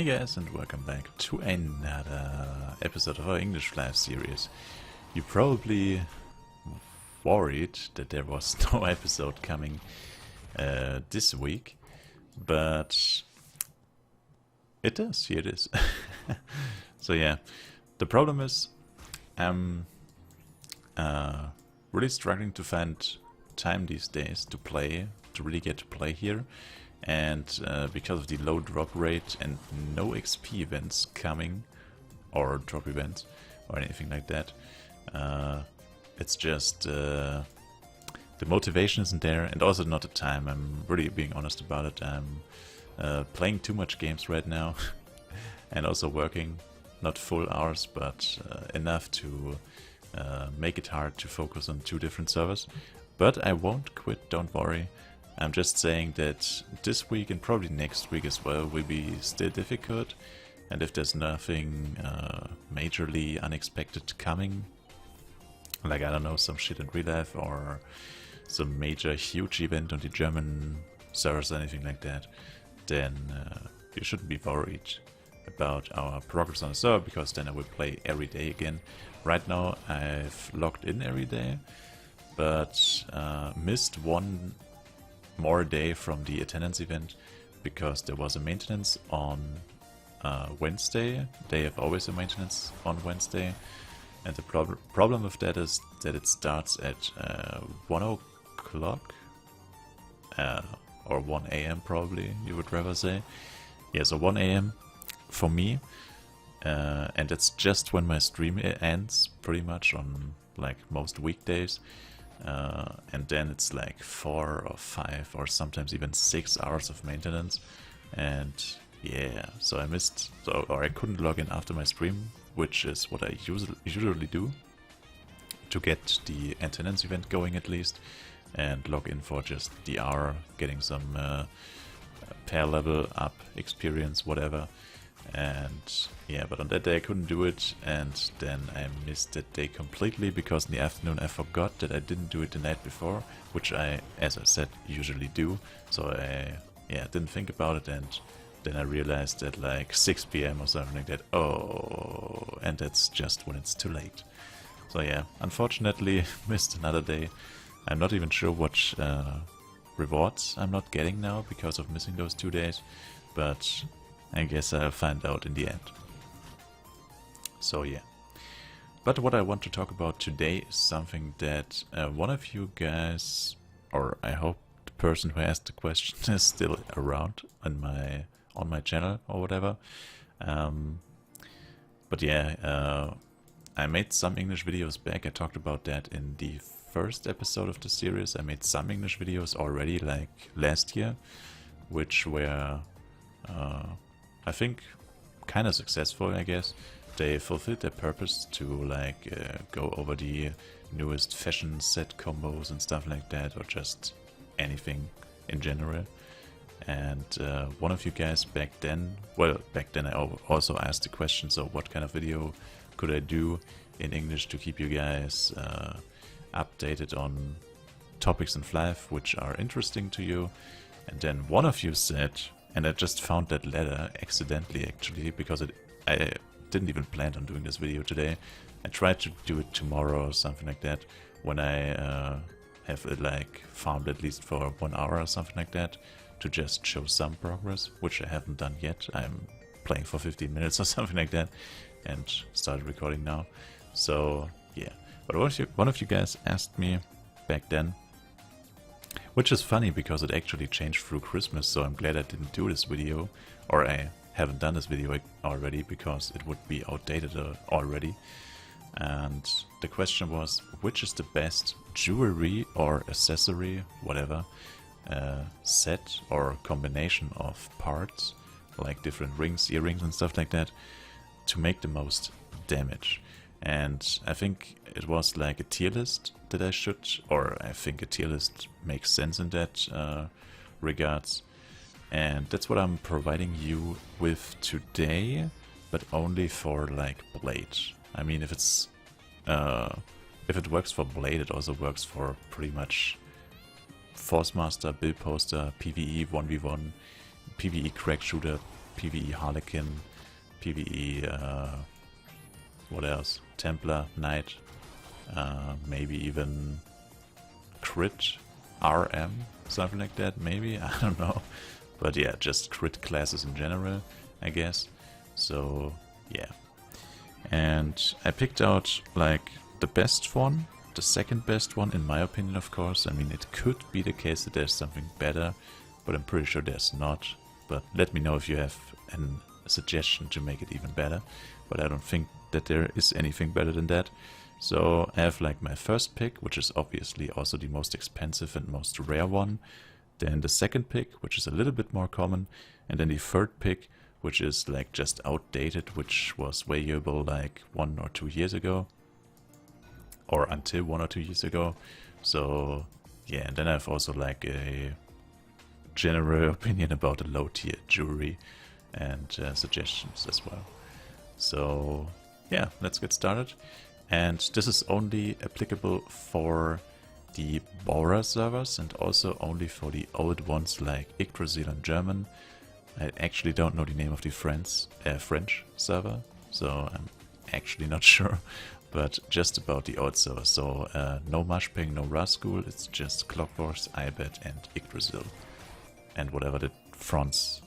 Hey guys, and welcome back to another episode of our English Live series. You probably worried that there was no episode coming this week, but it is, here it is. So yeah, the problem is I'm really struggling to find time these days to play, to really get to play here. And because of the low drop rate and no XP events coming, or drop events, or anything like that, it's just the motivation isn't there, and also not the time. I'm really being honest about it. I'm playing too much games right now, and also working, not full hours, but enough to make it hard to focus on two different servers. But I won't quit, don't worry. I'm just saying that this week and probably next week as well will be still difficult, and if there's nothing majorly unexpected coming, like I don't know, some shit in real life or some major huge event on the German servers or anything like that, then you shouldn't be worried about our progress on the server, because then I will play every day again. Right now I've logged in every day, but missed one more day from the attendance event because there was a maintenance on Wednesday. They have always a maintenance on Wednesday, and the problem with that is that it starts at 1 o'clock or 1 a.m. probably, you would rather say. Yeah, so 1 a.m. for me, and it's just when my stream ends, pretty much on like most weekdays. And then it's like 4 or 5 or sometimes even 6 hours of maintenance, and yeah, so I missed, or I couldn't log in after my stream, which is what I usually do to get the attendance event going at least, and log in for just the hour, getting some pair level up experience, whatever. And yeah, but on that day I couldn't do it, and then I missed that day completely because in the afternoon I forgot that I didn't do it the night before, which I, as I said, usually do. So I didn't think about it, and then I realized at like 6 p.m. or something like that, oh, and that's just when it's too late. So yeah, unfortunately missed another day. I'm not even sure what rewards I'm not getting now because of missing those 2 days, but I guess I'll find out in the end. So yeah. But what I want to talk about today is something that one of you guys, or I hope the person who asked the question is still around on my channel or whatever. But yeah, I made some English videos back. I talked about that in the first episode of the series. I made some English videos already, like last year, which were I think kind of successful, I guess. They fulfilled their purpose to like go over the newest fashion set combos and stuff like that, or just anything in general. And one of you guys back then I also asked the question, so what kind of video could I do in English to keep you guys updated on topics in Flyff which are interesting to you. And then one of you said, and I just found that letter accidentally actually, because I didn't even plan on doing this video today. I tried to do it tomorrow or something like that, when I have it like farmed at least for 1 hour or something like that, to just show some progress, which I haven't done yet. I'm playing for 15 minutes or something like that, and started recording now. So yeah, but one of you guys asked me back then, which is funny because it actually changed through Christmas, so I'm glad I didn't do this video, or I haven't done this video already, because it would be outdated already. And the question was, which is the best jewelry or accessory, whatever, set or combination of parts, like different rings, earrings and stuff like that, to make the most damage. And I think it was like a tier list that I should, or I think a tier list makes sense in that regards. And that's what I'm providing you with today, but only for like Blade. I mean, if it works for Blade, it also works for pretty much Force Master, Build Poster, PvE 1v1, PvE Crack Shooter, PvE Harlequin, PvE, what else? Templar, Knight, maybe even Crit, RM, something like that, maybe, I don't know. But yeah, just crit classes in general, I guess. So yeah. And I picked out like the best one, the second best one in my opinion, of course. I mean, it could be the case that there's something better, but I'm pretty sure there's not. But let me know if you have a suggestion to make it even better. But I don't think that there is anything better than that. So I have like my first pick, which is obviously also the most expensive and most rare one. Then the second pick, which is a little bit more common. And then the third pick, which is like just outdated, which was valuable like 1 or 2 years ago. Or until 1 or 2 years ago. So yeah, and then I have also like a general opinion about the low tier jewelry and suggestions as well. So yeah, let's get started. And this is only applicable for the Bora servers and also only for the old ones like Yggdrasil and German. I actually don't know the name of the French server, so I'm actually not sure. But just about the old server. So no Mushping, no Rasgul, it's just Clockworks, Ibet and Yggdrasil. And whatever the French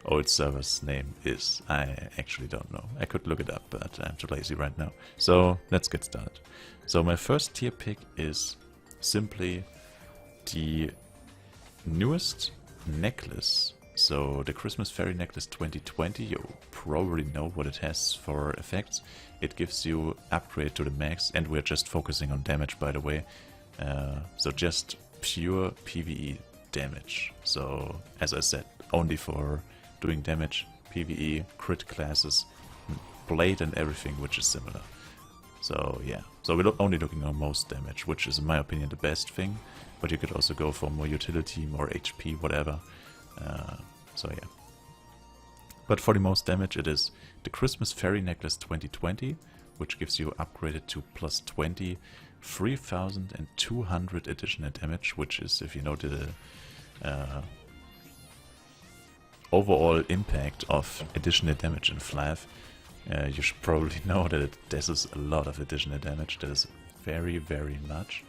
old server's name is, I actually don't know. I could look it up, but I'm too lazy right now. So let's get started. So my first tier pick is simply the newest necklace. So the Christmas Fairy Necklace 2020, you probably know what it has for effects. It gives you upgrade to the max, and we're just focusing on damage, by the way. So just pure PvE damage. So as I said, only for doing damage, PvE, crit classes, blade and everything which is similar. So yeah, so we're only looking on most damage, which is in my opinion the best thing. But you could also go for more utility, more HP, whatever. So yeah. But for the most damage it is the Christmas Fairy Necklace 2020, which gives you upgraded to plus 20, 3200 additional damage, which is, if you know the overall impact of additional damage in Flyff, you should probably know that this is a lot of additional damage. That is very, very much.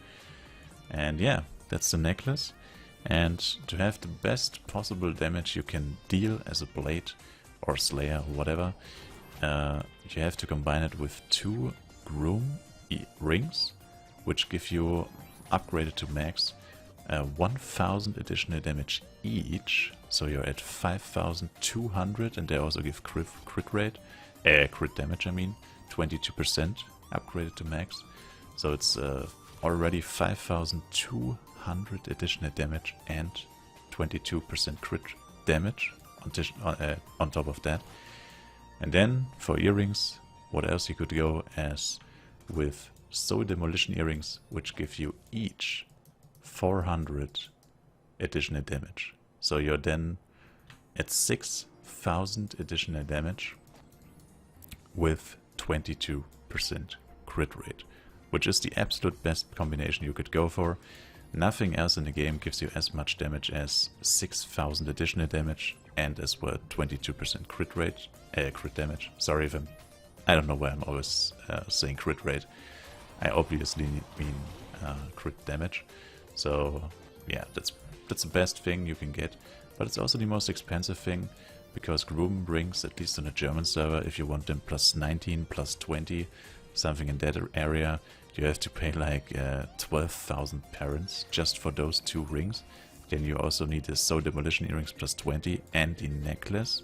And yeah, that's the necklace. And to have the best possible damage you can deal as a blade or slayer or whatever, you have to combine it with 2 Groom rings, which give you upgraded to max 1000 additional damage each. So you're at 5200, and they also give crit damage, I mean, 22% upgraded to max. So it's already 5200 additional damage and 22% crit damage on top of that. And then for earrings, what else you could go as with Soul Demolition earrings, which give you each 400 additional damage. So you're then at 6000 additional damage with 22% crit rate, which is the absolute best combination you could go for. Nothing else in the game gives you as much damage as 6000 additional damage and as well 22% crit damage. Sorry if I don't know why I'm always saying crit rate. I obviously mean crit damage. So yeah, that's the best thing you can get, but it's also the most expensive thing, because Groom rings, at least on a German server, if you want them plus 19, plus 20, something in that area, you have to pay like 12,000 parents just for those 2 rings. Then you also need the Soul Demolition earrings plus 20 and the necklace,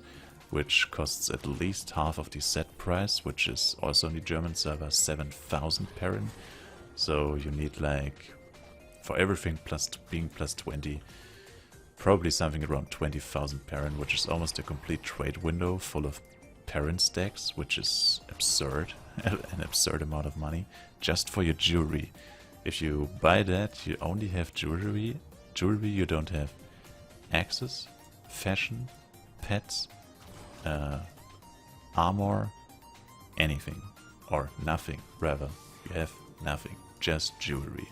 which costs at least half of the set price, which is also on the German server 7,000 parent. So you need like, for everything plus being plus 20, probably something around 20,000 parent, which is almost a complete trade window full of parent stacks, which is absurd, an absurd amount of money, just for your jewelry. If you buy that, you only have jewelry, you don't have access, fashion, pets, armor, anything, or nothing, rather. You have nothing, just jewelry.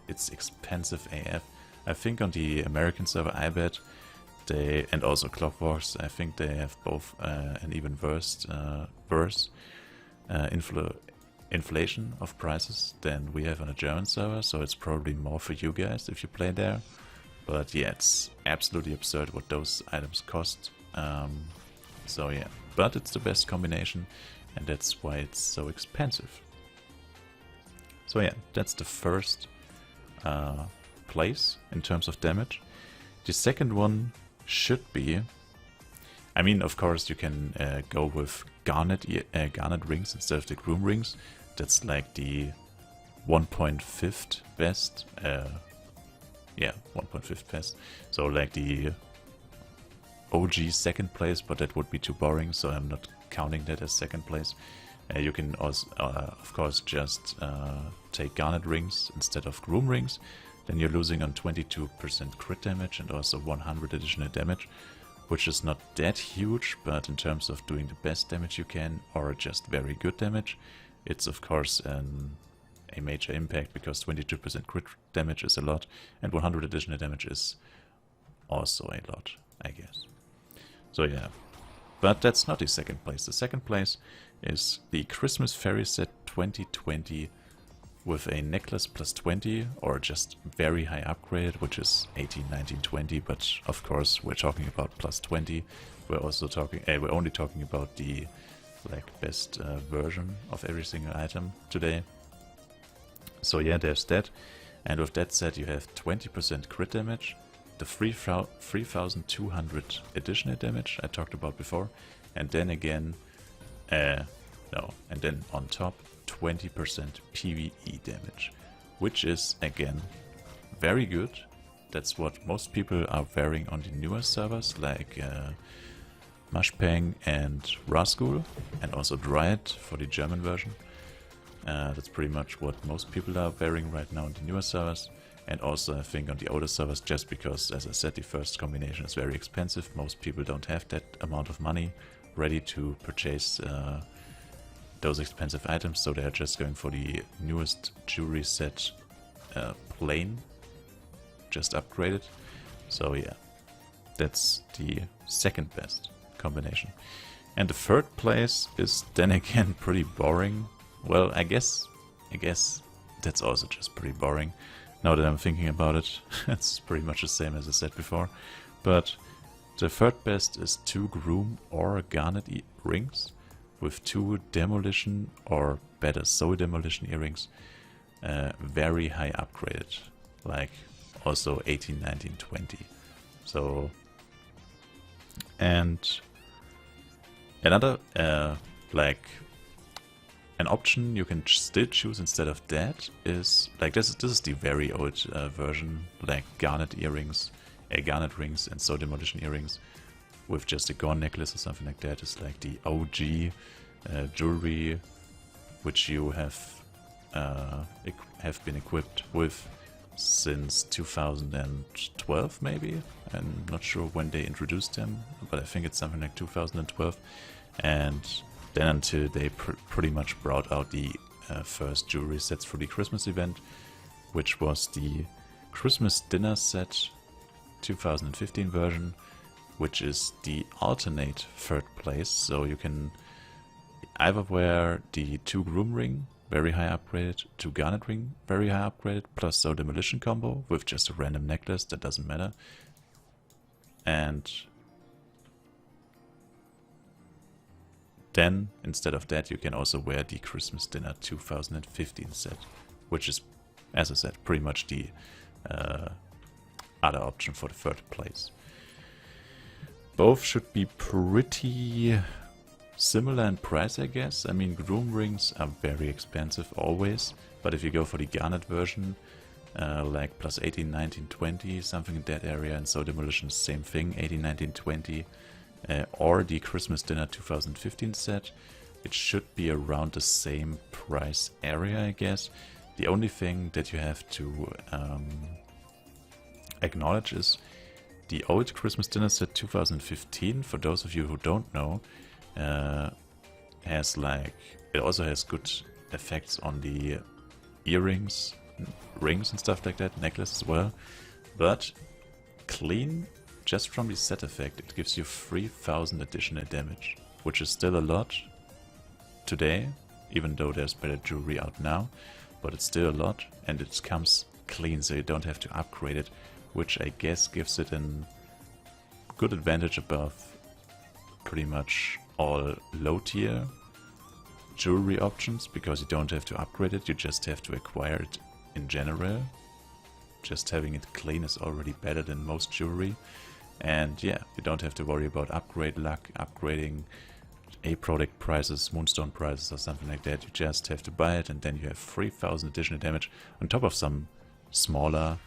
It's expensive AF. I think on the American server, I bet and also Clockworks, I think they have both an even worse inflation of prices than we have on a German server, so it's probably more for you guys if you play there. But yeah, it's absolutely absurd what those items cost. So yeah, but it's the best combination, and that's why it's so expensive. So yeah, that's the first place in terms of damage. The second one should be, I mean, of course you can go with garnet rings instead of the groom rings. That's like the 1.5 best. Yeah, 1.5 best. So like the OG second place, but that would be too boring, so I'm not counting that as second place. You can also, of course, just take garnet rings instead of groom rings. Then you're losing on 22% crit damage and also 100 additional damage, which is not that huge, but in terms of doing the best damage you can, or just very good damage, it's of course a major impact, because 22% crit damage is a lot, and 100 additional damage is also a lot, I guess. So yeah, but that's not the second place. The second place is the Christmas Fairy Set 2020 with a necklace plus 20, or just very high upgrade, which is 18, 19, 20, but of course we're talking about plus 20. We're also talking, we're only talking about the best version of every single item today. So yeah, there's that, and with that set you have 20% crit damage, the 3200 additional damage I talked about before, and then again, and then on top 20% PvE damage, which is again very good. That's what most people are wearing on the newer servers like Mushpang and Rasgul, and also Dryad for the German version. That's pretty much what most people are wearing right now on the newer servers, and also I think on the older servers, just because, as I said, the first combination is very expensive. Most people don't have that amount of money ready to purchase those expensive items, so they're just going for the newest jewelry set, plain, just upgraded. So yeah, that's the second best combination. And the third place is then again pretty boring. Well, I guess that's also just pretty boring. Now that I'm thinking about it, it's pretty much the same as I said before. But the third best is 2 groom or garnet rings with 2 demolition, or better, soul demolition earrings, very high upgraded, like also 18, 19, 20. So, and another an option you can still choose instead of that is like this is the very old version, like garnet rings and soul demolition earrings with just a Gorn necklace or something like that. Is like the OG jewelry which you have been equipped with since 2012 maybe. I'm not sure when they introduced them, but I think it's something like 2012. And then until they pretty much brought out the first jewelry sets for the Christmas event, which was the Christmas dinner set 2015 version, which is the alternate third place. So you can either wear the 2 groom ring, very high upgraded, 2 garnet ring, very high upgraded, plus soul demolition combo with just a random necklace, that doesn't matter. And then, instead of that, you can also wear the Christmas Dinner 2015 set, which is, as I said, pretty much the other option for the third place. Both should be pretty similar in price, I guess. I mean, groom rings are very expensive always, but if you go for the garnet version, like plus 18, 19, 20, something in that area, and soul demolition, same thing, 18, 19, 20. Or the Christmas Dinner 2015 set, it should be around the same price area, I guess. The only thing that you have to acknowledge is the old Christmas Dinner set 2015, for those of you who don't know, has it also has good effects on the earrings, rings and stuff like that, necklace as well, but clean just from the set effect, it gives you 3000 additional damage, which is still a lot today, even though there's better jewelry out now, but it's still a lot, and it comes clean, so you don't have to upgrade it, which I guess gives it a good advantage above pretty much all low tier jewelry options, because you don't have to upgrade it, you just have to acquire it in general. Just having it clean is already better than most jewelry, and yeah, you don't have to worry about upgrade luck, upgrading a product prices, moonstone prices or something like that. You just have to buy it, and then you have 3000 additional damage on top of some smaller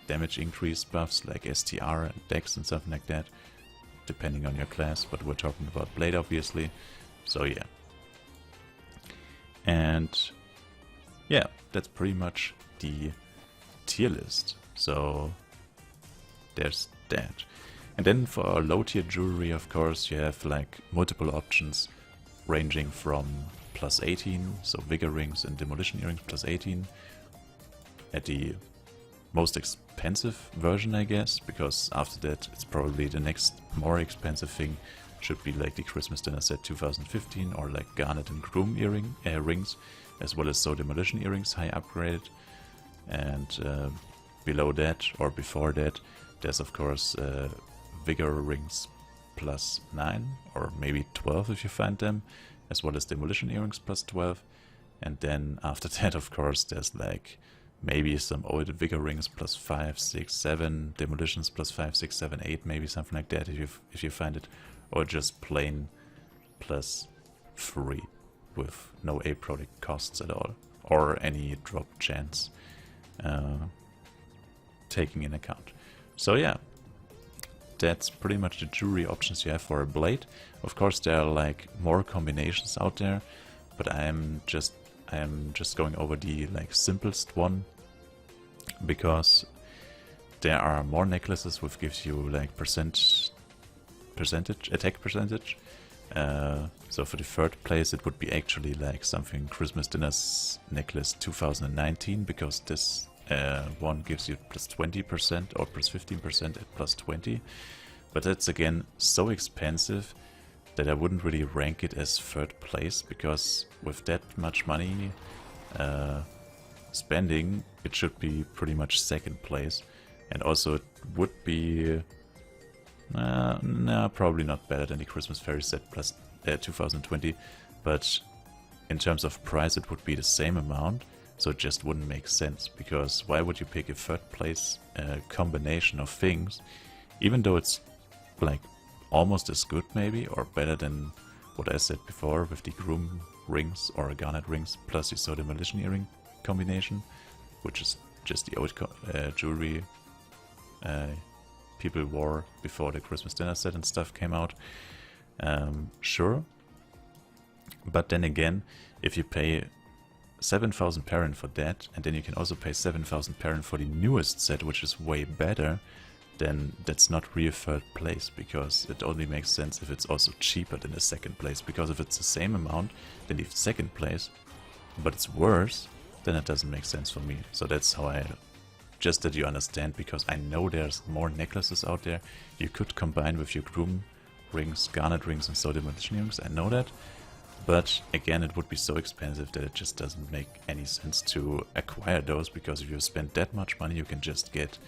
damage increase buffs like STR and Dex and something like that, depending on your class, but we're talking about Blade obviously. So yeah. And yeah, that's pretty much the tier list. So there's that. And then for low tier jewelry, of course, you have like multiple options ranging from plus 18, so Vigor Rings and Demolition Earrings plus 18 at the most expensive version, I guess, because after that it's probably the next more expensive thing should be like the Christmas Dinner Set 2015 or like Garnet and Groom rings, as well as so Demolition Earrings high upgraded. And below that or before that there's of course Vigor Rings plus 9 or maybe 12 if you find them, as well as Demolition Earrings plus 12. And then after that, of course, there's like maybe some old Vigor Rings plus 5, 6, 7, Demolitions plus 5, 6, 7, 8, maybe something like that if you find it, or just plain plus 3 with no A product costs at all, or any drop chance taking in account. So yeah, that's pretty much the jewelry options you have for a blade. Of course there are like more combinations out there, but I am just going over the like simplest one, because there are more necklaces which gives you like attack percentage. So for the third place it would be actually like something Christmas Dinner's Necklace 2019, because this one gives you plus 20% or plus 15% at plus 20. But that's again so expensive that I wouldn't really rank it as third place, because with that much money spending, it should be pretty much second place. And also it would be probably not better than the Christmas Fairy Set plus 2020, but in terms of price it would be the same amount, so it just wouldn't make sense, because why would you pick a third place combination of things, even though it's like almost as good maybe, or better than what I said before with the Groom Rings or Garnet Rings plus the So Demolition Earring combination, which is just the old jewelry people wore before the Christmas Dinner Set and stuff came out. Sure, but then again, if you pay 7,000 Perrin for that, and then you can also pay 7,000 Perrin for the newest set, which is way better, then that's not real third place, because it only makes sense if it's also cheaper than the second place. Because if it's the same amount, then the second place, but it's worse, then it doesn't make sense for me. So that's how I, just that you understand, because I know there's more necklaces out there you could combine with your Groom Rings, Garnet Rings and So Demolition Earrings, I know that. But again, it would be so expensive that it just doesn't make any sense to acquire those, because if you spend that much money you can just get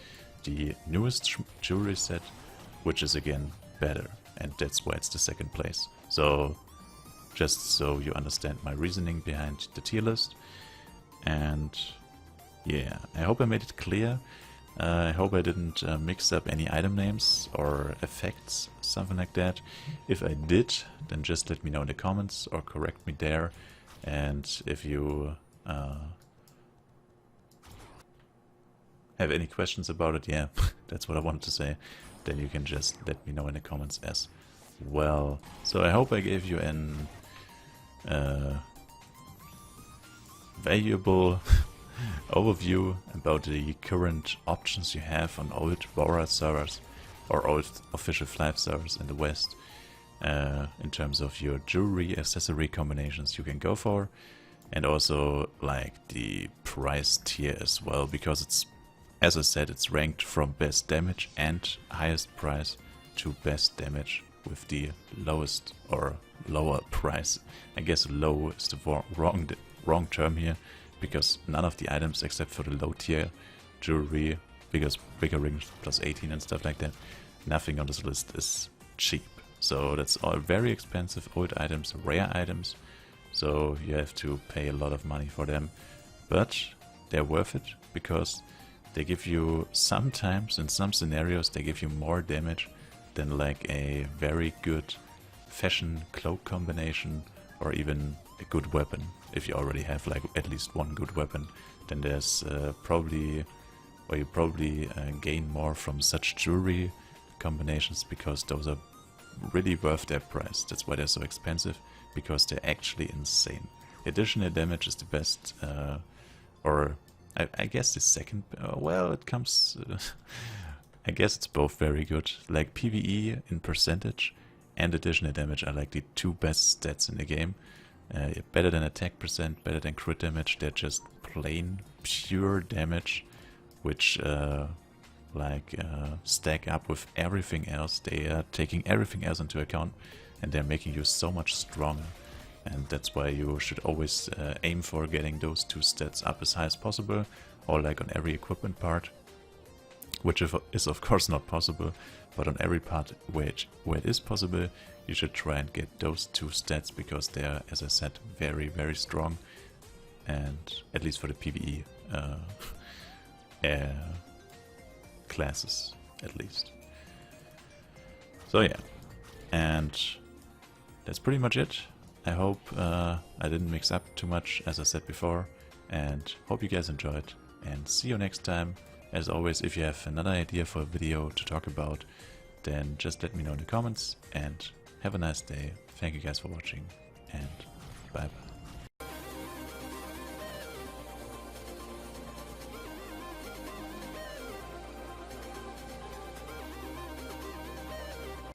the newest jewelry set, which is again better, and that's why it's the second place. So just so you understand my reasoning behind the tier list. And yeah, I hope I made it clear. I hope I didn't mix up any item names or effects, something like that. If I did, then just let me know in the comments or correct me there. And if you have any questions about it, yeah, that's what I wanted to say, then you can just let me know in the comments as well. So I hope I gave you an valuable overview about the current options you have on old Vora servers or old official Flyff servers in the West, in terms of your jewelry accessory combinations you can go for, and also like the price tier as well, because it's as I said, it's ranked from best damage and highest price to best damage with the lowest or lower price. I guess low is the wrong term here, because none of the items except for the low tier jewelry, bigger rings plus 18 and stuff like that, nothing on this list is cheap. So that's all very expensive old items, rare items, so you have to pay a lot of money for them. But they're worth it, because they give you, sometimes in some scenarios, they give you more damage than like a very good fashion cloak combination, or even a good weapon. If you already have like at least one good weapon, then there's you probably gain more from such jewelry combinations, because those are really worth their price. That's why they're so expensive, because they're actually insane. Additional damage is the best, or I guess the second, well, it comes, I guess it's both very good. Like PvE in percentage and additional damage are like the two best stats in the game. Better than attack percent, better than crit damage. They're just plain pure damage, which stack up with everything else. They are taking everything else into account, and they're making you so much stronger. And that's why you should always aim for getting those two stats up as high as possible, or like on every equipment part, which is of course not possible, but on every part where it is possible, you should try and get those two stats, because they are, as I said, very, very strong, and at least for the PvE classes, at least. So yeah, and that's pretty much it. I hope I didn't mix up too much, as I said before, and hope you guys enjoyed, and see you next time. As always, if you have another idea for a video to talk about, then just let me know in the comments, and have a nice day. Thank you guys for watching, and bye bye.